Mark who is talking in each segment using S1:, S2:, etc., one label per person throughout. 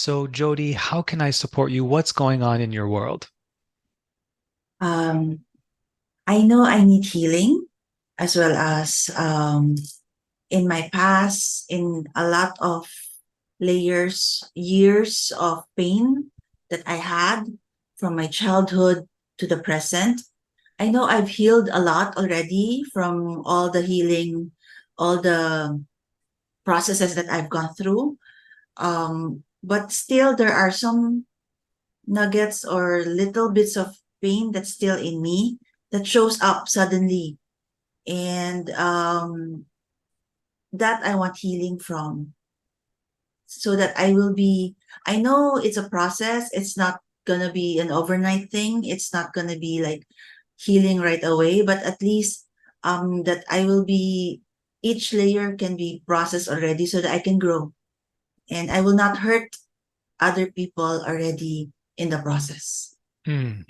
S1: So, Jodee, how can I support you? What's going on in your world?
S2: Um, I know I need healing as well as in my past, in a lot of years of pain that I had from my childhood to the present. I know I've healed a lot already from all the healing, all the processes that I've gone through. But still, there are some nuggets or little bits of pain that's still in me that shows up suddenly. And that I want healing from so that I know it's a process. It's not going to be an overnight thing. It's not going to be like healing right away, but at least that I will be, each layer can be processed already so that I can grow and I will not hurt other people already in the process.
S1: Mm,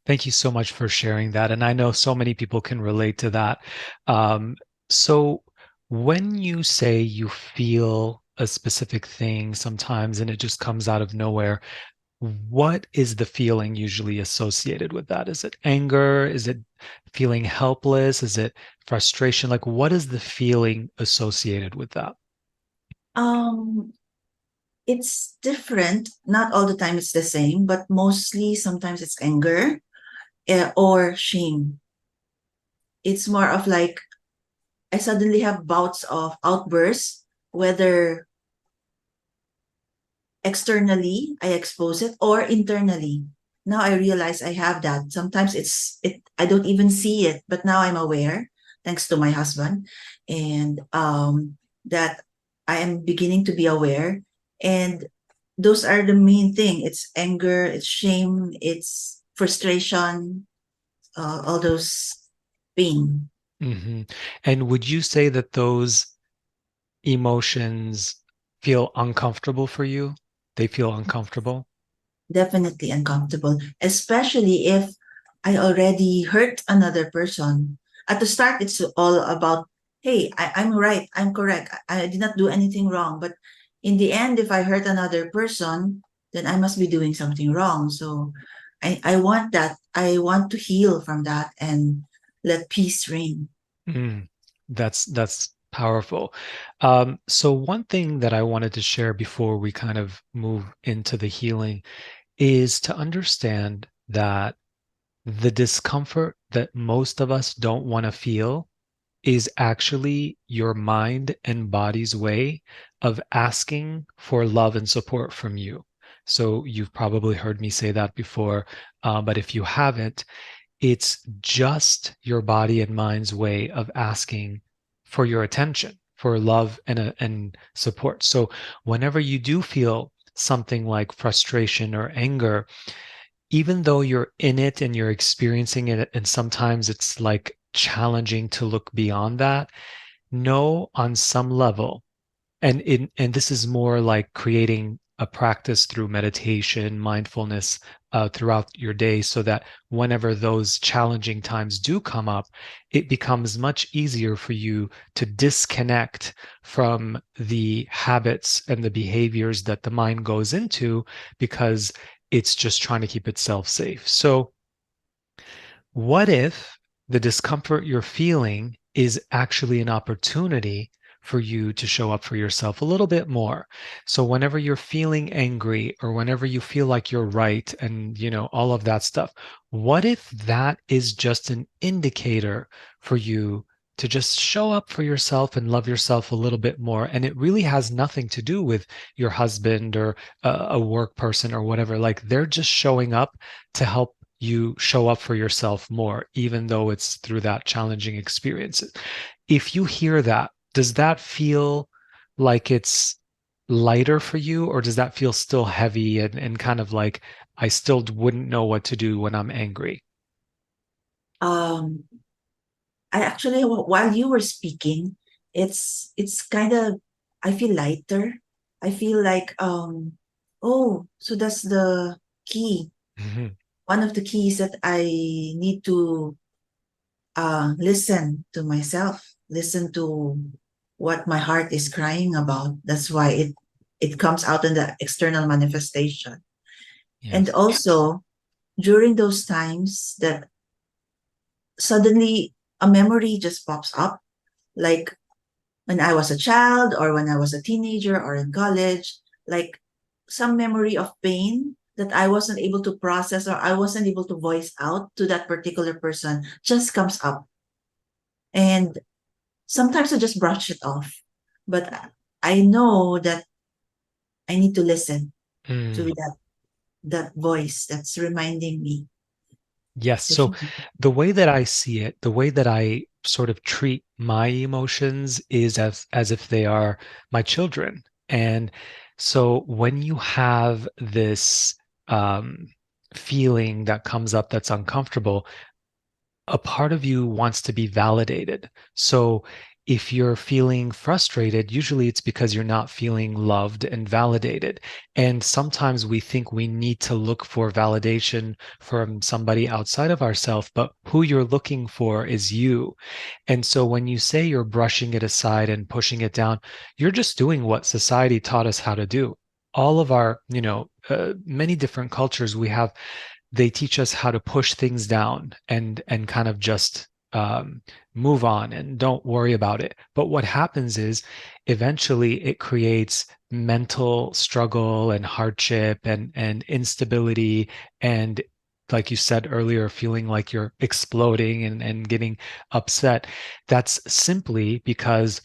S1: thank you so much for sharing that. And I know so many people can relate to that. Um, so, when you say you feel a specific thing sometimes and it just comes out of nowhere, what is the feeling usually associated with that? Is it anger? Is it feeling helpless? Is it frustration? Like, what is the feeling associated with that?
S2: Um, it's different. Not all the time it's the same, but mostly sometimes it's anger or shame. It's more of like I suddenly have bouts of outbursts, whether externally I expose it or internally. Now I realize I have that. Sometimes it I don't even see it, but now I'm aware, thanks to my husband, and that I am beginning to be aware. And those are the main thing. It's anger, it's shame, it's frustration, all those pain.
S1: Hmm. And would you say that those emotions feel uncomfortable for you? They feel uncomfortable?
S2: Definitely uncomfortable, especially if I already hurt another person. At the start, it's all about, hey, I'm right, I'm correct, I did not do anything wrong. But in the end, if I hurt another person, then I must be doing something wrong. So I want that. I want to heal from that and let peace reign.
S1: Mm, that's powerful. So one thing that I wanted to share before we kind of move into the healing is to understand that the discomfort that most of us don't want to feel is actually your mind and body's way of asking for love and support from you. So you've probably heard me say that before, but if you haven't, it's just your body and mind's way of asking for your attention, for love and support. So whenever you do feel something like frustration or anger, even though you're in it and you're experiencing it, and sometimes it's like challenging to look beyond that, know on some level, and this is more like creating a practice through meditation, mindfulness throughout your day, so that whenever those challenging times do come up, it becomes much easier for you to disconnect from the habits and the behaviors that the mind goes into because it's just trying to keep itself safe. So what if the discomfort you're feeling is actually an opportunity for you to show up for yourself a little bit more? So whenever you're feeling angry or whenever you feel like you're right and all of that stuff, what if that is just an indicator for you to just show up for yourself and love yourself a little bit more? And it really has nothing to do with your husband or a work person or whatever. Like they're just showing up to help you show up for yourself more, even though it's through that challenging experience. If you hear that, does that feel like it's lighter for you, or does that feel still heavy and kind of like I still wouldn't know what to do when I'm angry?
S2: Um, I actually, while you were speaking, it's kind of, I feel lighter. I feel like, oh, so that's the key.
S1: Mhm.
S2: One of the keys that I need to listen to myself, listen to what my heart is crying about. That's why it. it comes out in the external manifestation. And
S1: Yes.
S2: also, during those times that suddenly a memory just pops up, like when I was a child or when I was a teenager or in college, like some memory of pain that I wasn't able to process or I wasn't able to voice out to that particular person just comes up. And sometimes I just brush it off. But I know that I need to listen to
S1: Mm.
S2: that voice that's reminding me
S1: Yes.
S2: to
S1: So
S2: feel.
S1: the way that I see it, the way that I sort of treat my emotions is as if they are my children. And so when you have this um, feeling that comes up that's uncomfortable, a part of you wants to be validated. So if you're feeling frustrated, usually it's because you're not feeling loved and validated. And sometimes we think we need to look for validation from somebody outside of ourselves, but who you're looking for is you. And so when you say you're brushing it aside and pushing it down, you're just doing what society taught us how to do. All of our, many different cultures we have, they teach us how to push things down and kind of just move on and don't worry about it. But what happens is eventually it creates mental struggle and hardship and instability and, like you said earlier, feeling like you're exploding and getting upset. That's simply because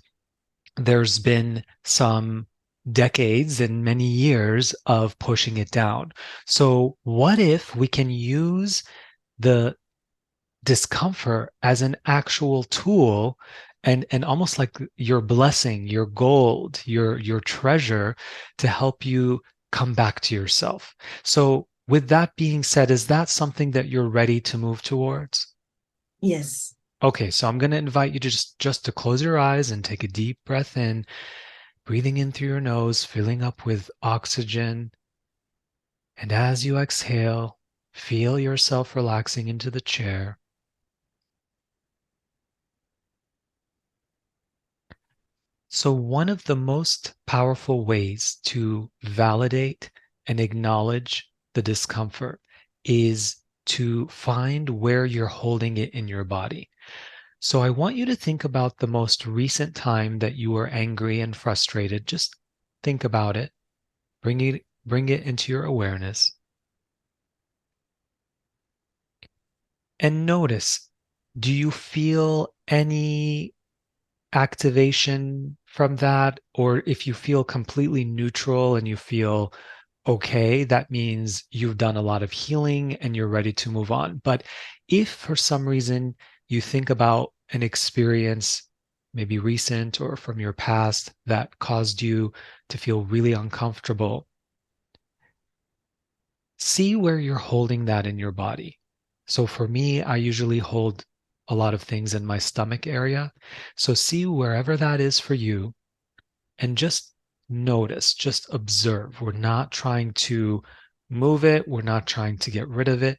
S1: there's been some decades and many years of pushing it down. So, what if we can use the discomfort as an actual tool and almost like your blessing, your gold, your treasure to help you come back to yourself. So, with that being said, is that something that you're ready to move towards?
S2: Yes,
S1: Okay, so I'm going to invite you to just to close your eyes and take a deep breath in, breathing in through your nose, filling up with oxygen. And as you exhale, feel yourself relaxing into the chair. So, one of the most powerful ways to validate and acknowledge the discomfort is to find where you're holding it in your body. So, I want you to think about the most recent time that you were angry and frustrated. Just think about it. Bring it into your awareness. And notice, do you feel any activation from that? Or if you feel completely neutral and you feel okay, that means you've done a lot of healing and you're ready to move on. But if for some reason you think about an experience, maybe recent or from your past, that caused you to feel really uncomfortable, see where you're holding that in your body. So for me, I usually hold a lot of things in my stomach area. So see wherever that is for you and just notice, just observe. We're not trying to move it, we're not trying to get rid of it.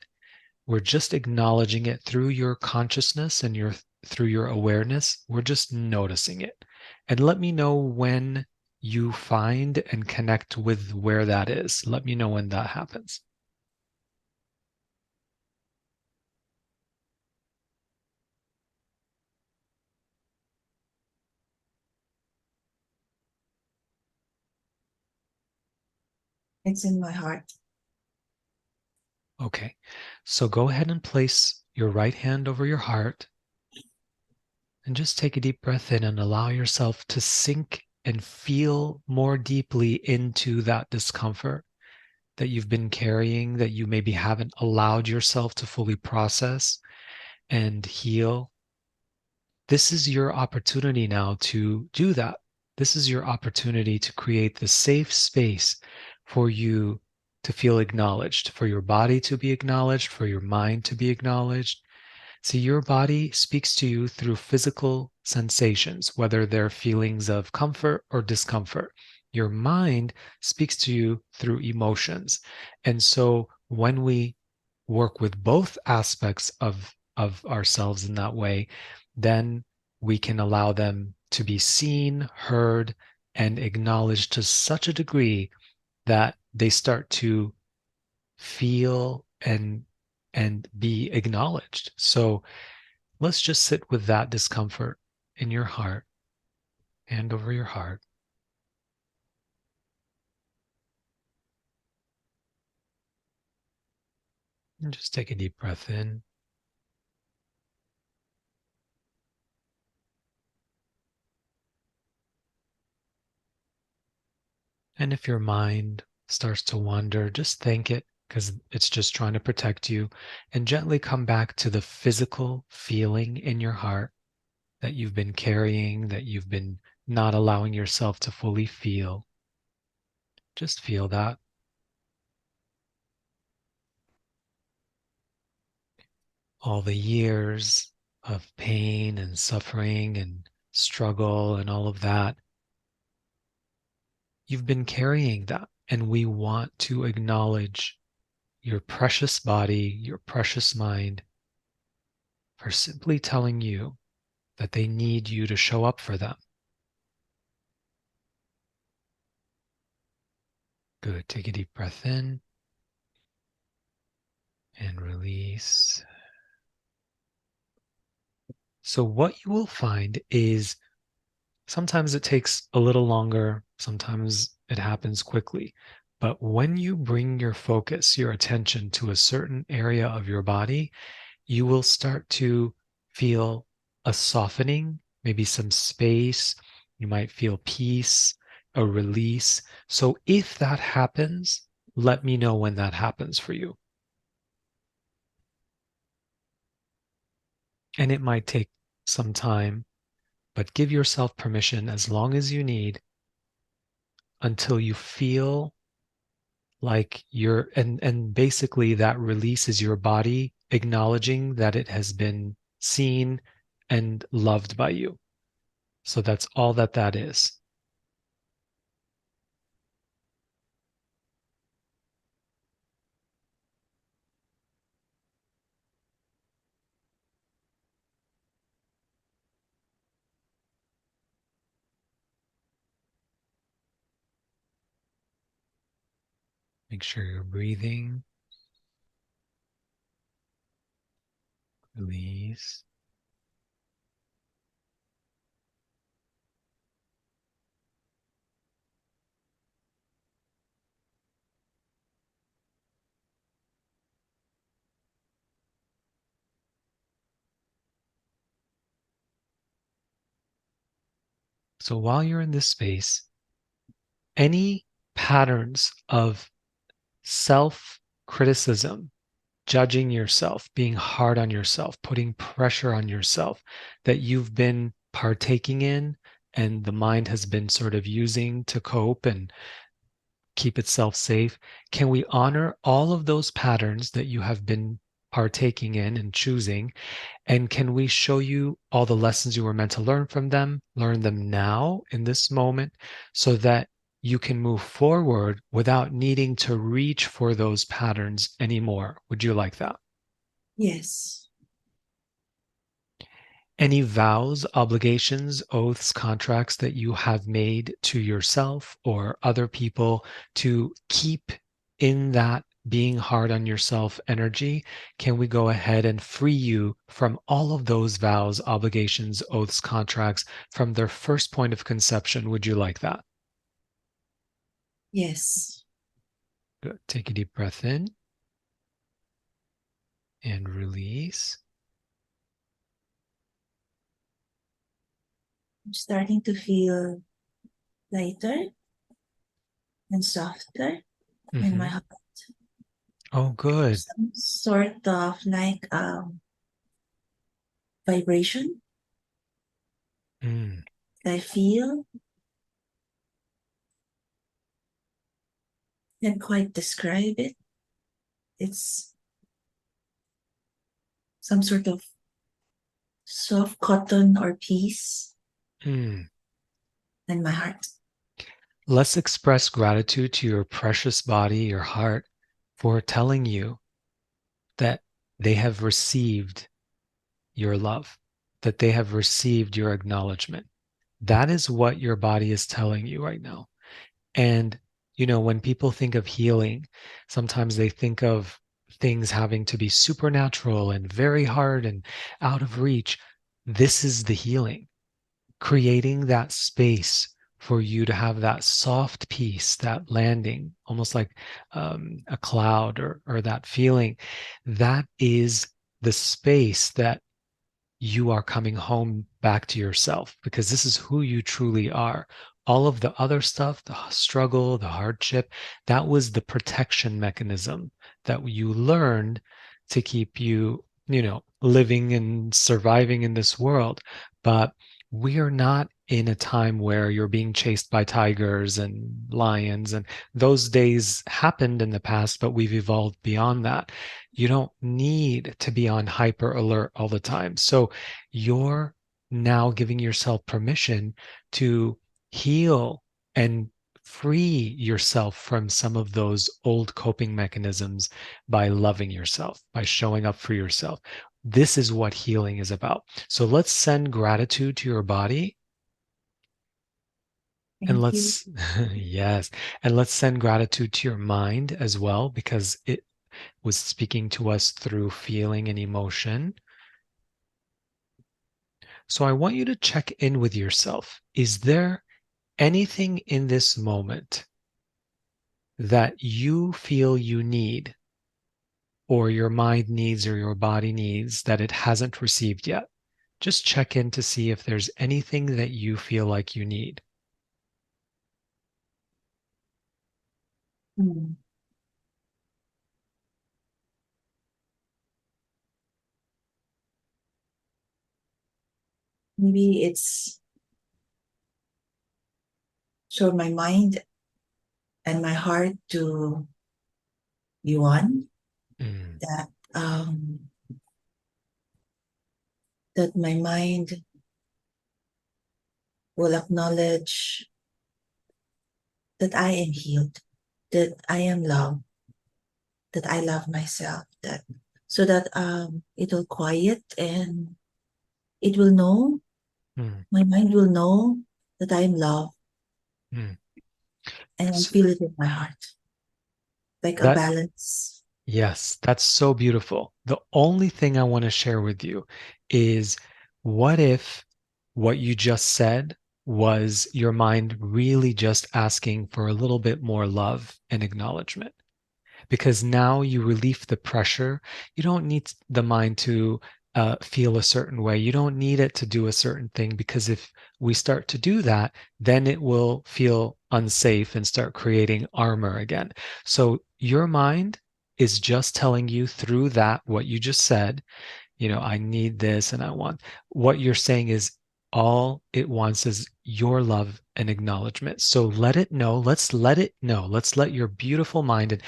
S1: We're just acknowledging it through your consciousness and your through your awareness. We're just noticing it. And let me know when you find and connect with where that is. Let me know when that happens.
S2: it's in my heart.
S1: Okay, so go ahead and place your right hand over your heart and just take a deep breath in and allow yourself to sink and feel more deeply into that discomfort that you've been carrying, that you maybe haven't allowed yourself to fully process and heal. This is your opportunity now to do that. This is your opportunity to create the safe space for you to feel acknowledged, for your body to be acknowledged, for your mind to be acknowledged. See, your body speaks to you through physical sensations, whether they're feelings of comfort or discomfort. Your mind speaks to you through emotions. And so when we work with both aspects of ourselves in that way, then we can allow them to be seen, heard, and acknowledge to such a degree that they start to feel and be acknowledged. So let's just sit with that discomfort in your heart, hand over your heart, and just take a deep breath in. And if your mind starts to wander, just thank it because it's just trying to protect you, and gently come back to the physical feeling in your heart that you've been carrying, that you've been not allowing yourself to fully feel. Just feel that. All the years of pain and suffering and struggle and all of that, you've been carrying that. And we want to acknowledge your precious body, your precious mind, for simply telling you that they need you to show up for them. Good. Take a deep breath in and release. So, what you will find is sometimes it takes a little longer, sometimes it happens quickly. But when you bring your focus, your attention to a certain area of your body, you will start to feel a softening, maybe some space. You might feel peace, a release. So if that happens, let me know when that happens for you. And it might take some time, but give yourself permission as long as you need until you feel like you're and basically that releases your body acknowledging that it has been seen and loved by you. So that's all that that is. Make sure you're breathing. Release. So while you're in this space, any patterns of self criticism, judging yourself, being hard on yourself, putting pressure on yourself that you've been partaking in and the mind has been sort of using to cope and keep itself safe, can we honor all of those patterns that you have been partaking in and choosing? And can we show you all the lessons you were meant to learn them now in this moment, so that you can move forward without needing to reach for those patterns anymore? Would you like that?
S2: Yes.
S1: Any vows, obligations, oaths, contracts that you have made to yourself or other people to keep in that being hard on yourself energy, can we go ahead and free you from all of those vows, obligations, oaths, contracts from their first point of conception? Would you like that?
S2: Yes.
S1: Good. Take a deep breath in and release.
S2: I'm starting to feel lighter and softer in my
S1: Hmm.
S2: heart.
S1: Oh, good.
S2: Some sort of like vibration
S1: Mm,
S2: that I feel. Can't quite describe it. It's some sort of soft cotton or peace
S1: mm.
S2: in my heart.
S1: Let's express gratitude to your precious body, your heart, for telling you that they have received your love, that they have received your acknowledgement. That is what your body is telling you right now. And, when people think of healing, sometimes they think of things having to be supernatural and very hard and out of reach. This is the healing, creating that space for you to have that soft peace, that landing, almost like a cloud or that feeling. That is the space that you are coming home back to yourself because this is who you truly are. All of the other stuff, the struggle, the hardship, that was the protection mechanism that you learned to keep you, living and surviving in this world. But we are not in a time where you're being chased by tigers and lions. And those days happened in the past, but we've evolved beyond that. You don't need to be on hyper alert all the time. So you're now giving yourself permission to heal and free yourself from some of those old coping mechanisms by loving yourself, by showing up for yourself. This is what healing is about. So let's send gratitude to your body and
S2: Thank you.
S1: let's, yes, and let's send gratitude to your mind as well, because it was speaking to us through feeling and emotion. So I want you to check in with yourself. Is there anything in this moment that you feel you need, or your mind needs, or your body needs that it hasn't received yet? Just check in to see if there's anything that you feel like you need.
S2: Hmm. Maybe it's for my mind and my heart to be one,
S1: Mm,
S2: that that my mind will acknowledge that I am healed, that I am loved, that I love myself, that so that it will quiet and it will know,
S1: mm,
S2: my mind will know that I am loved,
S1: mm.
S2: and I
S1: So
S2: feel it in my heart, like a
S1: that
S2: balance.
S1: Yes, that's so beautiful. The only thing I want to share with you is, what if what you just said was your mind really just asking for a little bit more love and acknowledgement? Because now you relieve the pressure. You don't need the mind to feel a certain way. You don't need it to do a certain thing, because if we start to do that, then it will feel unsafe and start creating armor again. So your mind is just telling you through that, what you just said, I need this and I want. What you're saying is, all it wants is your love and acknowledgement. So let it know. Let's let it know. Let's let your beautiful mind, and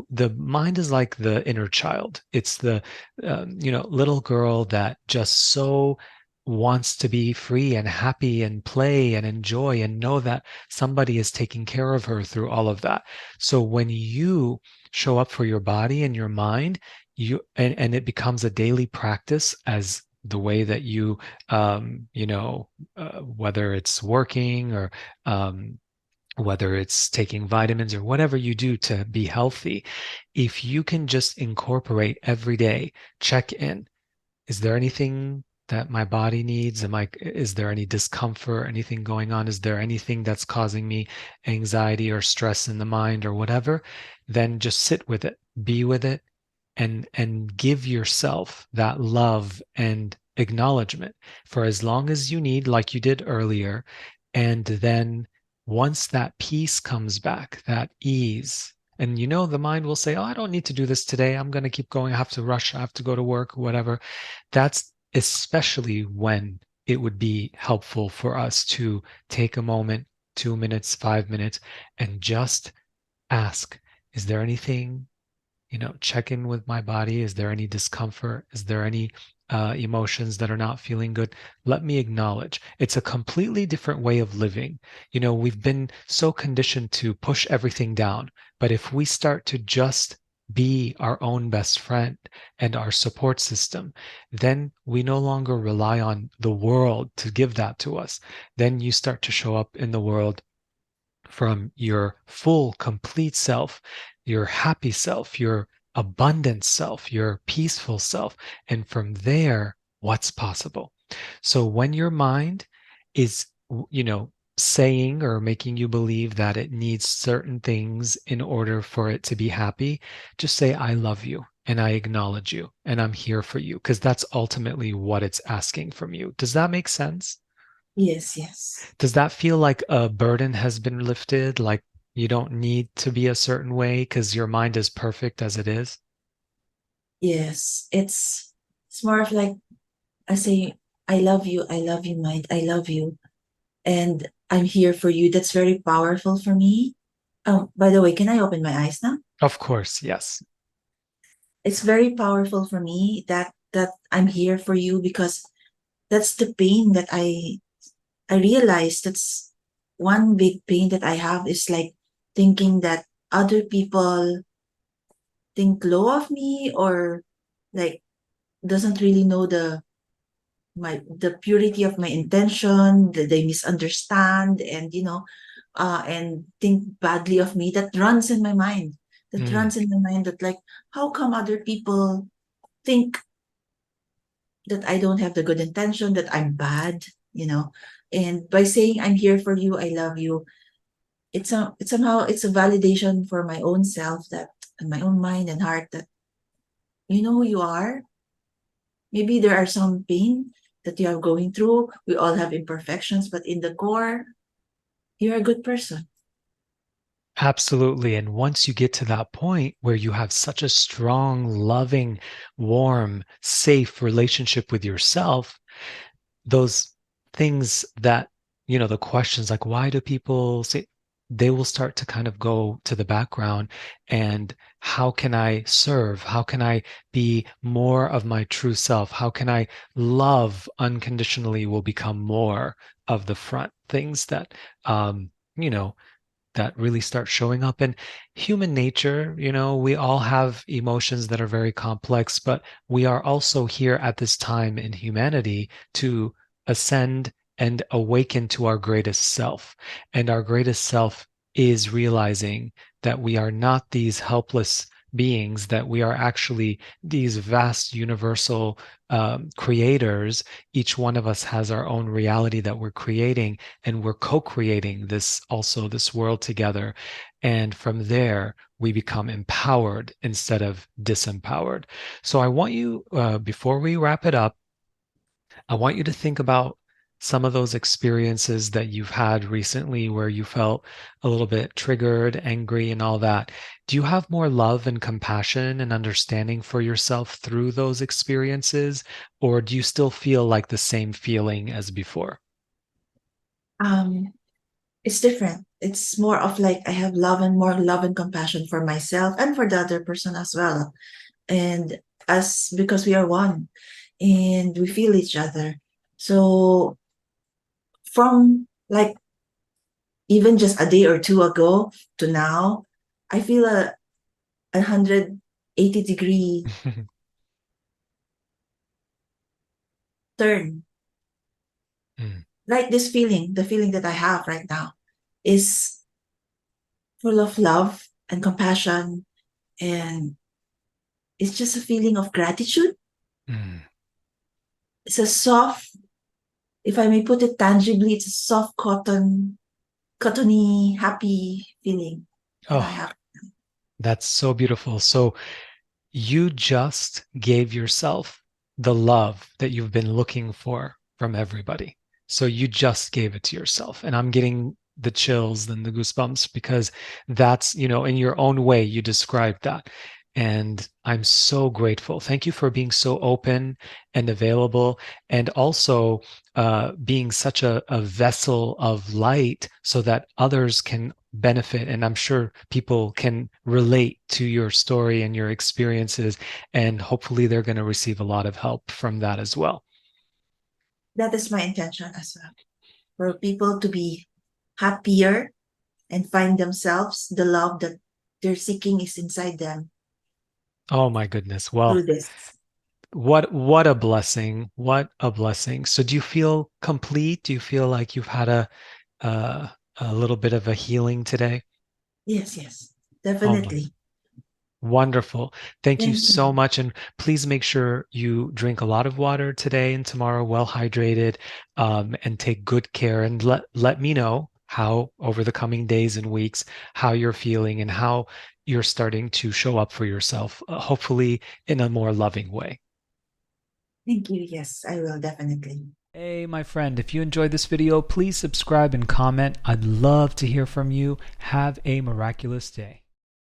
S1: the mind is like the inner child. It's the little girl that just so wants to be free and happy and play and enjoy and know that somebody is taking care of her through all of that. So when you show up for your body and your mind, and it becomes a daily practice, as the way that you whether it's working, or um, whether it's taking vitamins, or whatever you do to be healthy. If you can just incorporate every day, check in. Is there anything that my body needs? Is there any discomfort, anything going on? Is there anything that's causing me anxiety or stress in the mind or whatever? Then just sit with it, be with it, and give yourself that love and acknowledgement for as long as you need, like you did earlier. And then once that peace comes back, that ease, and the mind will say, oh, I don't need to do this today. I'm going to keep going. I have to rush. I have to go to work, whatever. That's especially when it would be helpful for us to take a moment, 2 minutes, 5 minutes, and just ask, is there anything, check in with my body. Is there any discomfort? Is there any emotions that are not feeling good? Let me acknowledge. It's a completely different way of living. We've been so conditioned to push everything down. But if we start to just be our own best friend and our support system, then we no longer rely on the world to give that to us. Then you start to show up in the world from your full, complete self, your happy self, your abundant self, your peaceful self. And from there, what's possible? So when your mind is, saying or making you believe that it needs certain things in order for it to be happy, just say, I love you and I acknowledge you and I'm here for you, because that's ultimately what it's asking from you. Does that make sense?
S2: Yes, yes.
S1: Does that feel like a burden has been lifted? Like you don't need to be a certain way because your mind is perfect as it is?
S2: Yes. It's more of like I say, I love you, mind, I love you. And I'm here for you. That's very powerful for me. Oh, by the way, can I open my eyes now?
S1: Of course, yes.
S2: It's very powerful for me that I'm here for you because that's the pain that I realize that's one big pain that I have is like thinking that other people think low of me or like doesn't really know the purity of my intention, that they misunderstand and and think badly of me. That runs in my mind. That
S1: Mm,
S2: runs in my mind that like how come other people think that I don't have the good intention, that I'm bad, you know. And by saying I'm here for you, I love you, it's somehow it's a validation for my own self that and my own mind and heart that you know who you are. Maybe there are some pain that you are going through. We all have imperfections, but in the core, you're a good person.
S1: absolutely. And once you get to that point where you have such a strong, loving, warm, safe relationship with yourself, those things that, the questions like, why do people say, they will start to kind of go to the background. And how can I serve? How can I be more of my true self? How can I love unconditionally will become more of the front things that, um, you know, that really start showing up. And human nature, we all have emotions that are very complex, but we are also here at this time in humanity to ascend and awaken to our greatest self. And our greatest self is realizing that we are not these helpless beings, that we are actually these vast universal creators. Each one of us has our own reality that we're creating, and we're co-creating this world together. And from there we become empowered instead of disempowered. So I want you, before we wrap it up, I want you to think about some of those experiences that you've had recently where you felt a little bit triggered, angry, and all that. Do you have more love and compassion and understanding for yourself through those experiences, or do you still feel like the same feeling as before?
S2: Um, it's different. It's more of like I have love and more love and compassion for myself and for the other person as well. And us because we are one and we feel each other. So from like even just a day or two ago to now, I feel a 180-degree turn.
S1: Mm,
S2: Like this feeling, the feeling that I have right now is full of love and compassion. And it's just a feeling of gratitude.
S1: mm.
S2: It's a soft, if I may put it tangibly, it's a soft cottony, happy feeling that I
S1: Oh,
S2: have.
S1: that's so beautiful. So you just gave yourself the love that you've been looking for from everybody. So you just gave it to yourself. And I'm getting the chills and the goosebumps because that's, in your own way, you described that. And I'm so grateful. Thank you for being so open and available, and also being such a vessel of light so that others can benefit. And I'm sure people can relate to your story and your experiences, and hopefully they're going to receive a lot of help from that as well.
S2: That is my intention as well. For people to be happier and find themselves, the love that they're seeking is inside them.
S1: Oh my goodness.
S2: through
S1: Well,
S2: this.
S1: what a blessing. What a blessing. So do you feel complete? Do you feel like you've had uh, a little bit of a healing today?
S2: Yes, yes,
S1: Oh my,
S2: definitely.
S1: wonderful. Thank you
S2: Thank you.
S1: so much. And please make sure you drink a lot of water today and tomorrow, well hydrated, and take good care. And let me know how over the coming days and weeks, how you're feeling and how you're starting to show up for yourself, hopefully in a more loving way.
S2: Thank you. Yes, I will definitely.
S3: Hey, my friend, if you enjoyed this video, please subscribe and comment. I'd love to hear from you. Have a miraculous day.